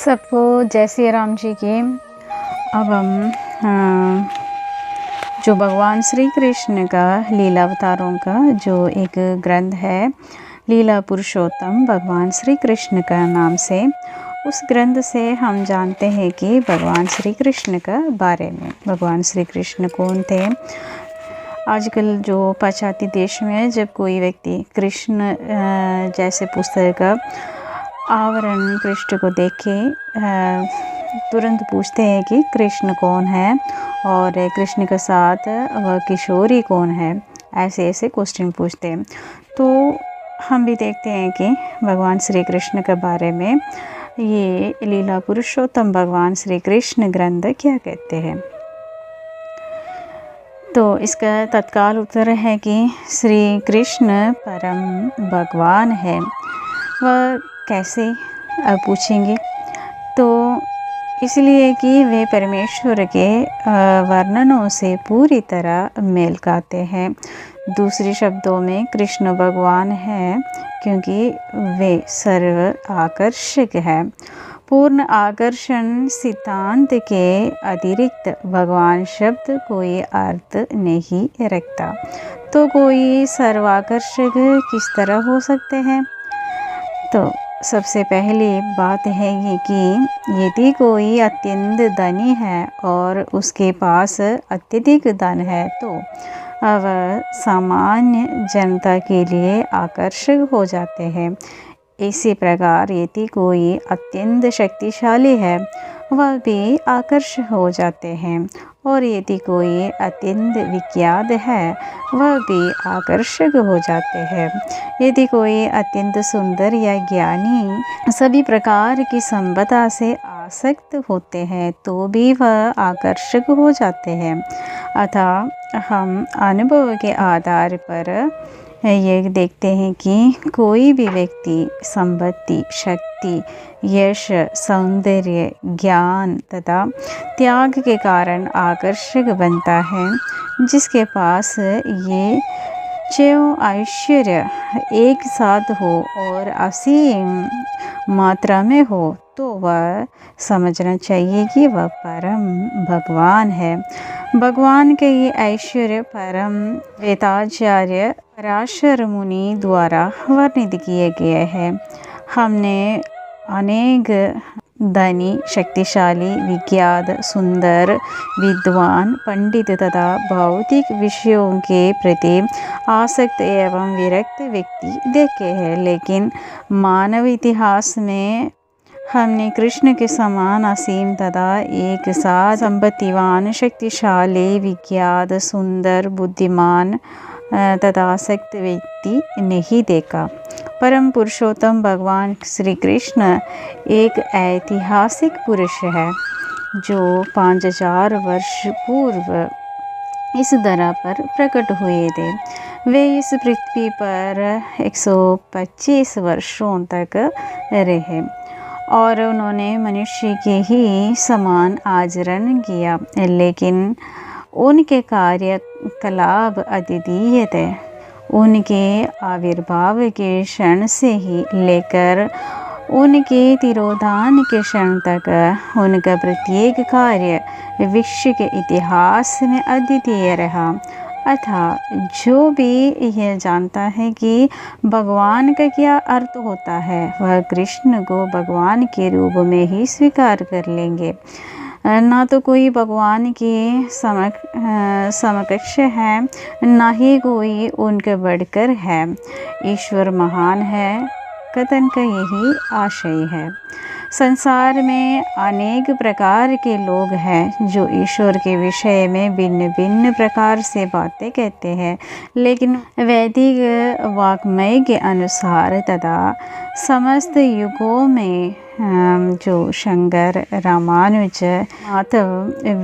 सबको जय श्री राम जी की। अब हम जो भगवान श्री कृष्ण का लीला अवतारों का जो एक ग्रंथ है, लीला पुरुषोत्तम भगवान श्री कृष्ण का नाम से, उस ग्रंथ से हम जानते हैं कि भगवान श्री कृष्ण का बारे में, भगवान श्री कृष्ण कौन थे। आजकल जो पाश्चात्य देश में जब कोई व्यक्ति कृष्ण जैसे पुस्तक का आवरण पृष्ठ को देख के तुरंत पूछते हैं कि कृष्ण कौन है और कृष्ण के साथ वह किशोरी कौन है, ऐसे ऐसे क्वेश्चन पूछते हैं। तो हम भी देखते हैं कि भगवान श्री कृष्ण के बारे में ये लीला पुरुषोत्तम भगवान श्री कृष्ण ग्रंथ क्या कहते हैं। तो इसका तत्काल उत्तर है कि श्री कृष्ण परम भगवान है। वह कैसे अब पूछेंगे, तो इसलिए कि वे परमेश्वर के वर्णनों से पूरी तरह मेल खाते हैं। दूसरे शब्दों में कृष्ण भगवान है क्योंकि वे सर्व आकर्षक है। पूर्ण आकर्षण सिद्धांत के अतिरिक्त भगवान शब्द कोई अर्थ नहीं रखता। तो कोई सर्वाकर्षक किस तरह हो सकते हैं। तो सबसे पहली बात है ये कि यदि कोई अत्यंत धनी है और उसके पास अत्यधिक धन है तो वह सामान्य जनता के लिए आकर्षक हो जाते हैं। इसी प्रकार यदि कोई अत्यंत शक्तिशाली है वह भी आकर्षक हो जाते हैं, और यदि कोई अत्यंत विख्यात है वह भी आकर्षक हो जाते हैं। यदि कोई अत्यंत सुंदर या ज्ञानी सभी प्रकार की संपदा से आसक्त होते हैं तो भी वह आकर्षक हो जाते हैं। अतः हम अनुभव के आधार पर ये देखते हैं कि कोई भी व्यक्ति संपत्ति, शक्ति, यश, सौंदर्य, ज्ञान तथा त्याग के कारण आकर्षक बनता है। जिसके पास ये चारों ऐश्वर्य एक साथ हो और असीम मात्रा में हो तो वह समझना चाहिए कि वह परम भगवान है। भगवान के ये ऐश्वर्य परम वेदाचार्य पराशर मुनि द्वारा वर्णित किए गए हैं। हमने अनेक धनी, शक्तिशाली, विख्यात, सुंदर, विद्वान, पंडित तथा भौतिक विषयों के प्रति आसक्त एवं विरक्त व्यक्ति देखे हैं, लेकिन मानव इतिहास में हमने कृष्ण के समान असीम तथा एक साथ संपत्तिवान, शक्तिशाली, विख्यात, सुंदर, बुद्धिमान तथा आसक्त व्यक्ति नहीं देखा। परम पुरुषोत्तम भगवान श्री कृष्ण एक ऐतिहासिक पुरुष है जो 5000 वर्ष पूर्व इस धरा पर प्रकट हुए थे। वे इस पृथ्वी पर 125 वर्षों तक रहे और उन्होंने मनुष्य के ही समान आचरण किया, लेकिन उनके कार्यकलाप अद्वितीय थे। उनके आविर्भाव के क्षण से ही लेकर उनके तिरोधान के क्षण तक उनका प्रत्येक कार्य विश्व के इतिहास में अद्वितीय रहा। अतः जो भी यह जानता है कि भगवान का क्या अर्थ होता है वह कृष्ण को भगवान के रूप में ही स्वीकार कर लेंगे। ना तो कोई भगवान के समकक्ष है, ना ही कोई उनके बढ़कर है। ईश्वर महान है, कथन का यही आशय है। संसार में अनेक प्रकार के लोग हैं जो ईश्वर के विषय में भिन्न भिन्न प्रकार से बातें कहते हैं, लेकिन वैदिक वाङ्मय के अनुसार तथा समस्त युगों में जो शंकर, रामानुज, माधव,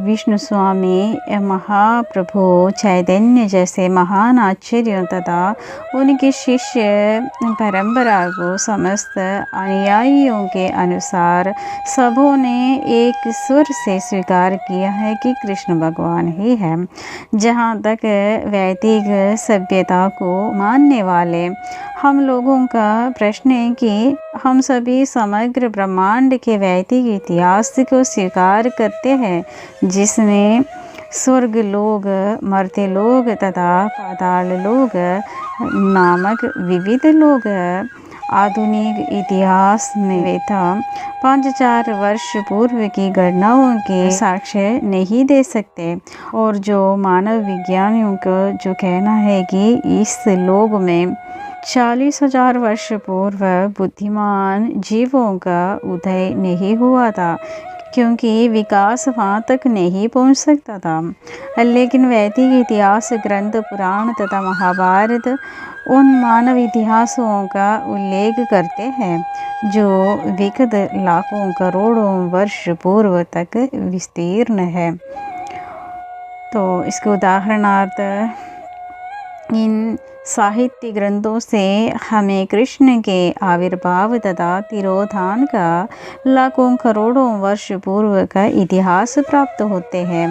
विष्णु स्वामी, महाप्रभु चैतन्य जैसे महान आचार्यों तथा उनके शिष्य परंपरा को समस्त अनुयायियों के अनुसार सबों ने एक स्वर से स्वीकार किया है कि कृष्ण भगवान ही है। जहाँ तक वैदिक सभ्यता को मानने वाले हम लोगों का प्रश्न है कि हम सभी समग्र ब्रह्मांड के वैदिक इतिहास को स्वीकार करते हैं, जिसमें स्वर्ग लोग, मर्त्य लोग तथा पाताल लोग नामक विविध लोग आधुनिक इतिहास में वेता 5,000 वर्ष पूर्व की घटनाओं के साक्ष्य नहीं दे सकते। और जो मानव विज्ञानियों का जो कहना है कि इस लोक में 40,000 वर्ष पूर्व बुद्धिमान जीवों का उदय नहीं हुआ था, क्योंकि विकास वहाँ तक नहीं पहुँच सकता था। लेकिन वैदिक इतिहास ग्रंथ, पुराण तथा महाभारत उन मानव इतिहासों का उल्लेख करते हैं जो विगत लाखों करोड़ों वर्ष पूर्व तक विस्तीर्ण है। तो इसके उदाहरणार्थ इन साहित्य ग्रंथों से हमें कृष्ण के आविर्भाव तथा तिरोधान का लाखों करोड़ों वर्ष पूर्व का इतिहास प्राप्त होते हैं।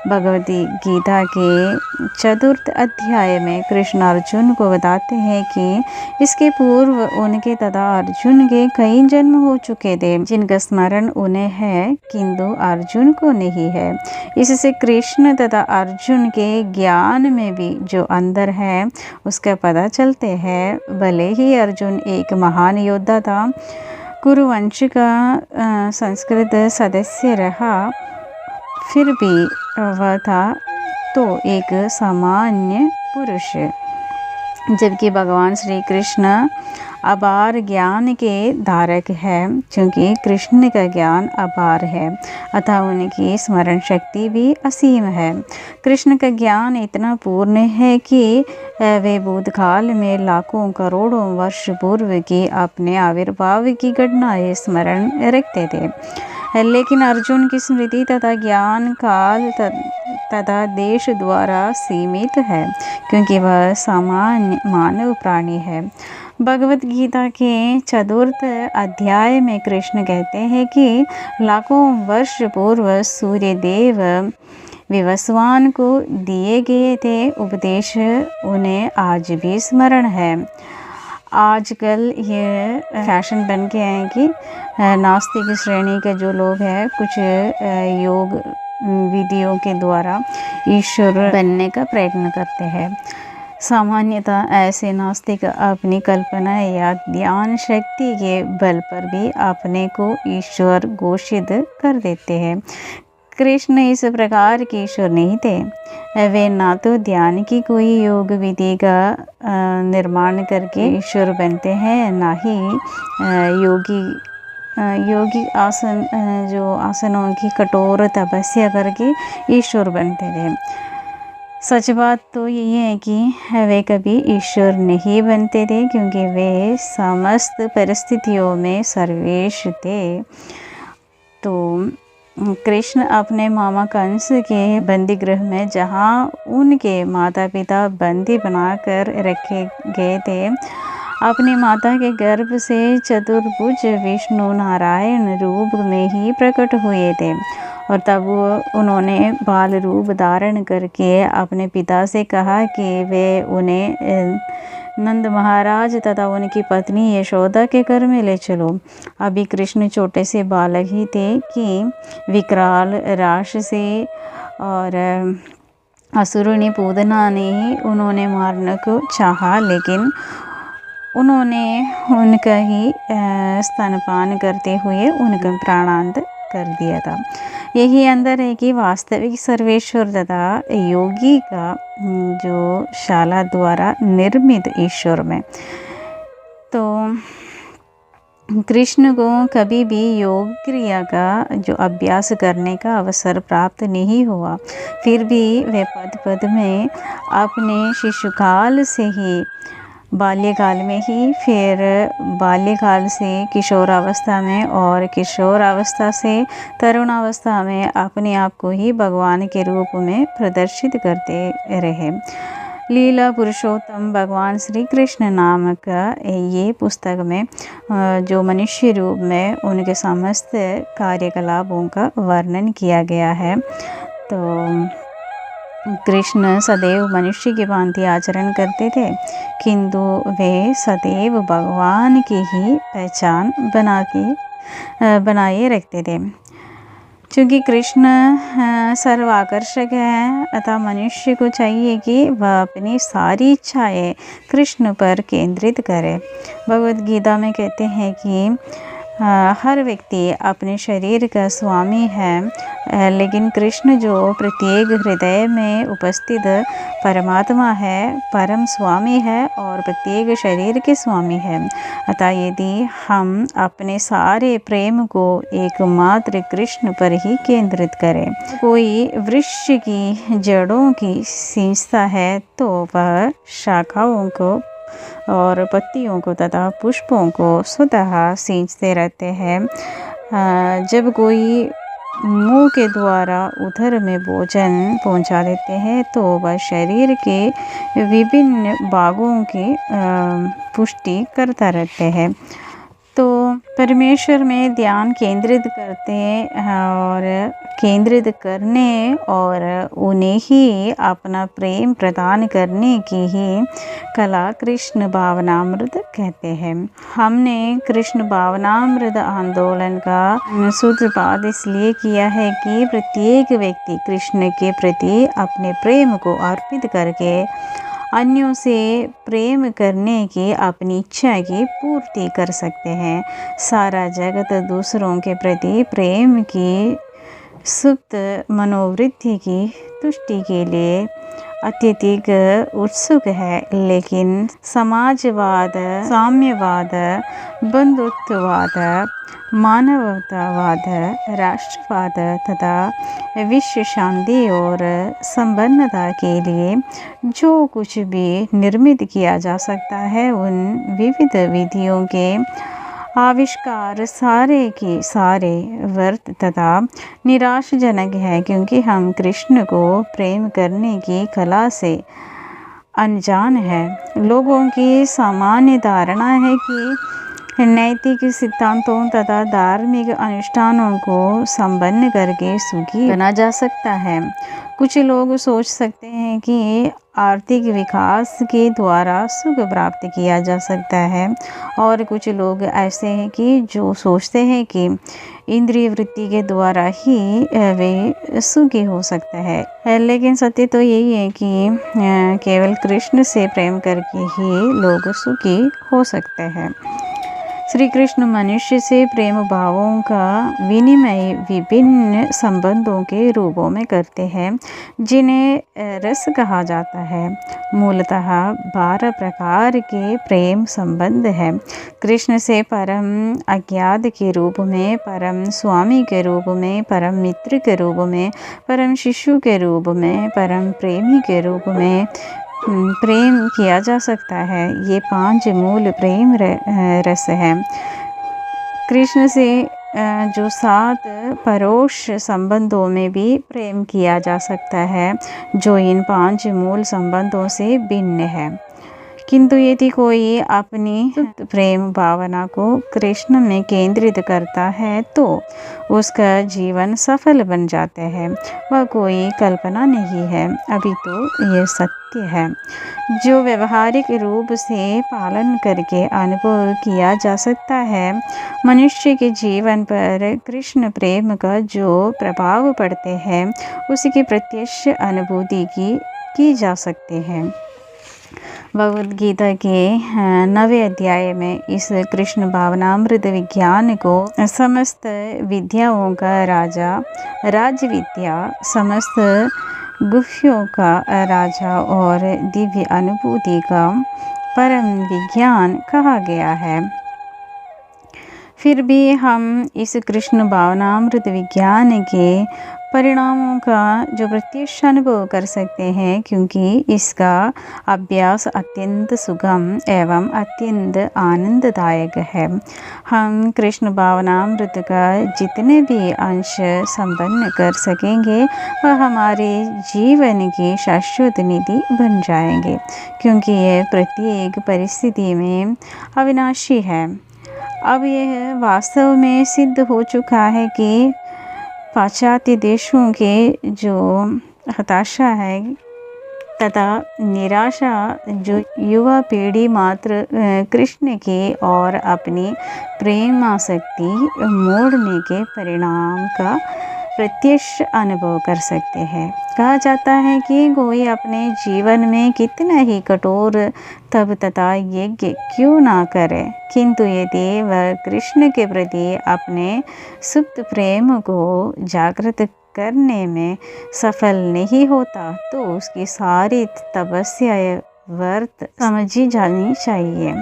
भगवद गीता के 4th अध्याय में कृष्ण अर्जुन को बताते हैं कि इसके पूर्व उनके तथा अर्जुन के कई जन्म हो चुके थे, जिनका स्मरण उन्हें है किंतु अर्जुन को नहीं है। इससे कृष्ण तथा अर्जुन के ज्ञान में भी जो अंतर है उसका पता चलते हैं। भले ही अर्जुन एक महान योद्धा था, कुरुवंश का संस्कृत सदस्य रहा, फिर भी वह था तो एक सामान्य पुरुष, जबकि भगवान श्री कृष्ण अपार ज्ञान के धारक है। क्योंकि कृष्ण का ज्ञान अपार है अतः उनकी स्मरण शक्ति भी असीम है। कृष्ण का ज्ञान इतना पूर्ण है कि वे भूतकाल में लाखों करोड़ों वर्ष पूर्व की अपने आविर्भाव की घटनाएं स्मरण रखते थे। लेकिन अर्जुन की स्मृति तथा ज्ञान काल तथा देश द्वारा सीमित है, क्योंकि वह सामान्य मानव प्राणी है। भगवद गीता के 4th अध्याय में कृष्ण कहते हैं कि लाखों वर्ष पूर्व सूर्य देव विवस्वान को दिए गए थे उपदेश उन्हें आज भी स्मरण है। आजकल ये फैशन बन के हैं कि नास्तिक श्रेणी के जो लोग हैं कुछ योग विधियों के द्वारा ईश्वर बनने का प्रयत्न करते हैं। सामान्यतः ऐसे नास्तिक अपनी कल्पना या ध्यान शक्ति के बल पर भी अपने को ईश्वर घोषित कर देते हैं। कृष्ण इस प्रकार के ईश्वर नहीं थे। वे ना तो ध्यान की कोई योग विधि का निर्माण करके ईश्वर बनते हैं, ना ही योगी आसन जो आसनों की कठोर तपस्या करके ईश्वर बनते थे। सच बात तो यही है कि वे कभी ईश्वर नहीं बनते थे, क्योंकि वे समस्त परिस्थितियों में सर्वेश थे। तो कृष्ण अपने मामा कंस के बंदी गृह में, जहाँ उनके माता पिता बंदी बनाकर रखे गए थे, अपनी माता के गर्भ से चतुर्भुज विष्णु नारायण रूप में ही प्रकट हुए थे। और तब उन्होंने बाल रूप धारण करके अपने पिता से कहा कि वे उन्हें नंद महाराज तथा उनकी पत्नी यशोदा के घर में ले चलो। अभी कृष्ण छोटे से बालक ही थे कि विकराल राक्षसी और असुरुणी पूतना ने ही उन्होंने मारने को चाहा, लेकिन उन्होंने उनका ही स्तनपान करते हुए उनका प्राणांत कर दिया था। यही अंदर है कि वास्तविक सर्वेश्वर तथा योगी का जो शाला द्वारा निर्मित ईश्वर में। तो कृष्ण को कभी भी योग क्रिया का जो अभ्यास करने का अवसर प्राप्त नहीं हुआ, फिर भी वे पद पद में अपने शिशुकाल से ही, बाल्यकाल में ही, फिर बाल्यकाल से किशोरावस्था में और किशोरावस्था से तरुणावस्था में अपने आप को ही भगवान के रूप में प्रदर्शित करते रहे। लीला पुरुषोत्तम भगवान श्री कृष्ण नामक ये पुस्तक में जो मनुष्य रूप में उनके समस्त कार्यकलापों का वर्णन किया गया है। तो कृष्ण सदैव मनुष्य की भांति आचरण करते थे, किंतु वे सदैव भगवान की ही पहचान बनाए रखते थे। चूँकि कृष्ण सर्वाकर्षक है, अतः मनुष्य को चाहिए कि वह अपनी सारी इच्छाएं कृष्ण पर केंद्रित करे। भगवद गीता में कहते हैं कि हर व्यक्ति अपने शरीर का स्वामी है, लेकिन कृष्ण जो प्रत्येक हृदय में उपस्थित परमात्मा है, परम स्वामी है और प्रत्येक शरीर के स्वामी है। अतः यदि हम अपने सारे प्रेम को एकमात्र कृष्ण पर ही केंद्रित करें, कोई वृक्ष की जड़ों की सींचता है तो वह शाखाओं को और पत्तियों को तथा पुष्पों को स्वतः सींचते रहते हैं। जब कोई मुंह के द्वारा उदर में भोजन पहुंचा देते हैं तो वह शरीर के विभिन्न भागों की पुष्टि करता रहते हैं। तो परमेश्वर में ध्यान केंद्रित करते और केंद्रित करने और उन्हें ही अपना प्रेम प्रदान करने की ही कला कृष्ण भावनामृत कहते हैं। हमने कृष्ण भावनामृत आंदोलन का सूत्रपात इसलिए किया है कि प्रत्येक व्यक्ति कृष्ण के प्रति अपने प्रेम को अर्पित करके अन्यों से प्रेम करने की अपनी इच्छा की पूर्ति कर सकते हैं। सारा जगत दूसरों के प्रति प्रेम की सुप्त मनोवृत्ति की तुष्टि के लिए अत्यधिक उत्सुक है, लेकिन समाजवाद, साम्यवाद, बंधुत्ववाद, मानवतावाद, राष्ट्रवाद तथा विश्व शांति और संपन्नता के लिए जो कुछ भी निर्मित किया जा सकता है, उन विविध विधियों के आविष्कार सारे के सारे व्यर्थ तथा निराशाजनक है, क्योंकि हम कृष्ण को प्रेम करने की कला से अनजान है। लोगों की सामान्य धारणा है कि नैतिक सिद्धांतों तथा धार्मिक अनुष्ठानों को संपन्न करके सुखी बना जा सकता है। कुछ लोग सोच सकते हैं कि आर्थिक विकास के द्वारा सुख प्राप्त किया जा सकता है, और कुछ लोग ऐसे हैं कि जो सोचते हैं कि इंद्रिय वृत्ति के द्वारा ही वे सुखी हो सकता है। लेकिन सत्य तो यही है कि केवल कृष्ण से प्रेम करके ही लोग सुखी हो सकते हैं। श्री कृष्ण मनुष्य से प्रेम भावों का विनिमय विभिन्न संबंधों के रूपों में करते हैं, जिन्हें रस कहा जाता है। मूलतः 12 प्रकार के प्रेम संबंध हैं। कृष्ण से परम अज्ञात के रूप में, परम स्वामी के रूप में, परम मित्र के रूप में, परम शिशु के रूप में, परम प्रेमी के रूप में प्रेम किया जा सकता है। ये 5 मूल प्रेम रस हैं। कृष्ण से जो 7 परोक्ष संबंधों में भी प्रेम किया जा सकता है, जो इन 5 मूल संबंधों से भिन्न है। किंतु यदि कोई अपनी प्रेम भावना को कृष्ण में केंद्रित करता है तो उसका जीवन सफल बन जाता है। वह कोई कल्पना नहीं है, अभी तो यह सत्य है जो व्यवहारिक रूप से पालन करके अनुभव किया जा सकता है। मनुष्य के जीवन पर कृष्ण प्रेम का जो प्रभाव पड़ते हैं, उसकी प्रत्यक्ष अनुभूति की जा सकती है। भगवद गीता के 9वें अध्याय में इस कृष्ण भावनामृत विज्ञान को समस्त विद्याओं का राजा, राज विद्या, समस्त गुह्यों का राजा और दिव्य अनुभूति का परम विज्ञान कहा गया है। फिर भी हम इस कृष्ण भावनामृत विज्ञान के परिणामों का जो प्रत्यक्ष अनुभव कर सकते हैं, क्योंकि इसका अभ्यास अत्यंत सुगम एवं अत्यंत आनंददायक है। हम कृष्ण भावनामृत का जितने भी अंश संपन्न कर सकेंगे, वह हमारे जीवन की शाश्वत निधि बन जाएंगे, क्योंकि यह प्रत्येक परिस्थिति में अविनाशी है। अब यह वास्तव में सिद्ध हो चुका है कि पाश्चात्य देशों के जो हताशा है तथा निराशा जो युवा पीढ़ी मात्र कृष्ण की और अपनी प्रेमासक्ति मोड़ने के परिणाम का प्रत्यक्ष अनुभव कर सकते हैं। कहा जाता है कि कोई अपने जीवन में कितना ही कठोर तप तथा यज्ञ क्यों ना करे, किंतु यदि वह कृष्ण के प्रति अपने सुप्त प्रेम को जागृत करने में सफल नहीं होता तो उसकी सारी तपस्या व्यर्थ समझी जानी चाहिए।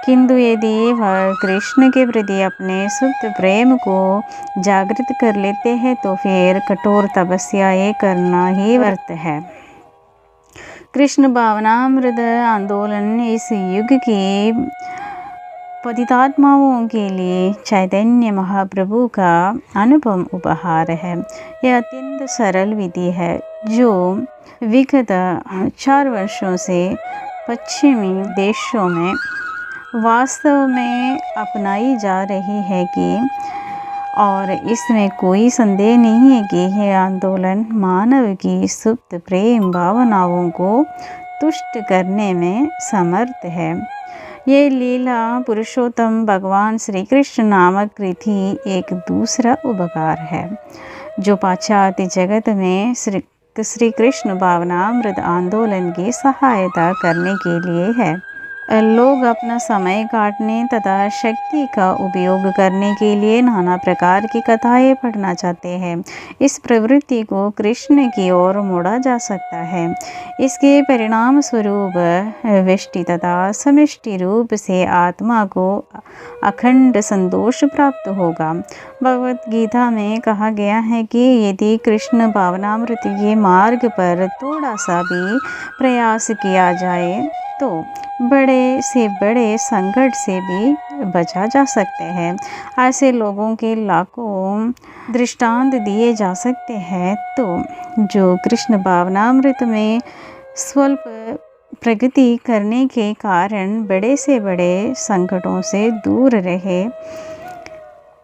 किंतु यदि वह कृष्ण के प्रति अपने सुप्त प्रेम को जागृत कर लेते हैं तो फिर कठोर तपस्याएं करना ही व्यर्थ है। कृष्ण भावनामृत आंदोलन इस युग की पतितात्माओं के लिए चैतन्य महाप्रभु का अनुपम उपहार है। यह अत्यंत सरल विधि है जो विगत 4 वर्षों से पश्चिमी देशों में वास्तव में अपनाई जा रही है कि और इसमें कोई संदेह नहीं है कि यह आंदोलन मानव की सुप्त प्रेम भावनाओं को तुष्ट करने में समर्थ है। ये लीला पुरुषोत्तम भगवान श्री कृष्ण नामक कृति एक दूसरा उपकार है जो पाश्चात्य जगत में श्री कृष्ण भावनामृत आंदोलन की सहायता करने के लिए है। लोग अपना समय काटने तथा शक्ति का उपयोग करने के लिए नाना प्रकार की कथाएं पढ़ना चाहते हैं। इस प्रवृत्ति को कृष्ण की ओर मोड़ा जा सकता है। इसके परिणाम स्वरूप व्यष्टि तथा समष्टि रूप से आत्मा को अखंड संतोष प्राप्त होगा। भगवत गीता में कहा गया है कि यदि कृष्ण भावनामृत के मार्ग पर थोड़ा सा भी प्रयास किया जाए तो बड़े से बड़े संकट से भी बचा जा सकते हैं। ऐसे लोगों के लाखों दृष्टांत दिए जा सकते हैं तो जो कृष्ण भावनामृत में स्वल्प प्रगति करने के कारण बड़े से बड़े संकटों से दूर रहे।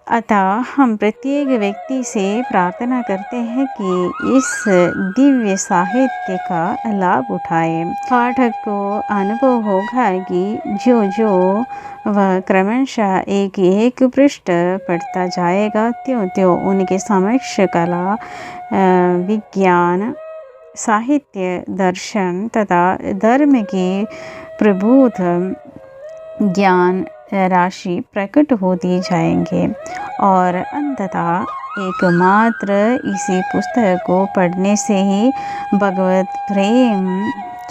अतः हम प्रत्येक व्यक्ति से प्रार्थना करते हैं कि इस दिव्य साहित्य का लाभ उठाए। पाठक को अनुभव होगा कि जो जो वह क्रमशः एक एक पृष्ठ पढ़ता जाएगा त्यों त्यों उनके समक्ष कला, विज्ञान, साहित्य, दर्शन तथा धर्म की प्रबुद्ध ज्ञान राशि प्रकट होती जाएंगे और अंततः एकमात्र इसी पुस्तक को पढ़ने से ही भगवत प्रेम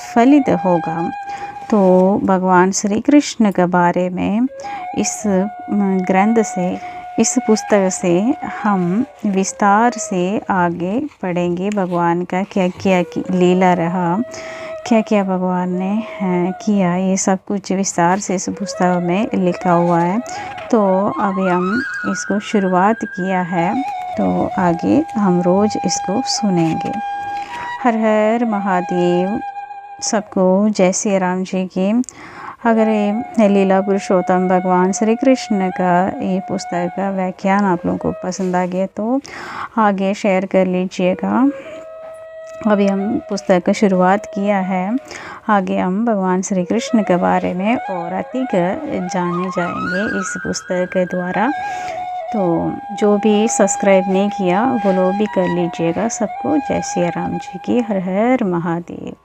फलित होगा। तो भगवान श्री कृष्ण के बारे में इस ग्रंथ से, इस पुस्तक से हम विस्तार से आगे पढ़ेंगे। भगवान का क्या क्या लीला रहा, क्या क्या भगवान ने किया, ये सब कुछ विस्तार से इस पुस्तक में लिखा हुआ है। तो अभी हम इसको शुरुआत किया है तो आगे हम रोज़ इसको सुनेंगे। हर हर महादेव। सबको जय श्री राम जी की। अगर ये लीला पुरुषोत्तम भगवान श्री कृष्ण का ये पुस्तक का व्याख्यान आप लोगों को पसंद आ गया तो आगे शेयर कर लीजिएगा। अभी हम पुस्तक का शुरुआत किया है, आगे हम भगवान श्री कृष्ण के बारे में और अधिक जानने जाएंगे इस पुस्तक के द्वारा। तो जो भी सब्सक्राइब नहीं किया वो लोग भी कर लीजिएगा। सबको जय श्री राम जी की। हर हर महादेव।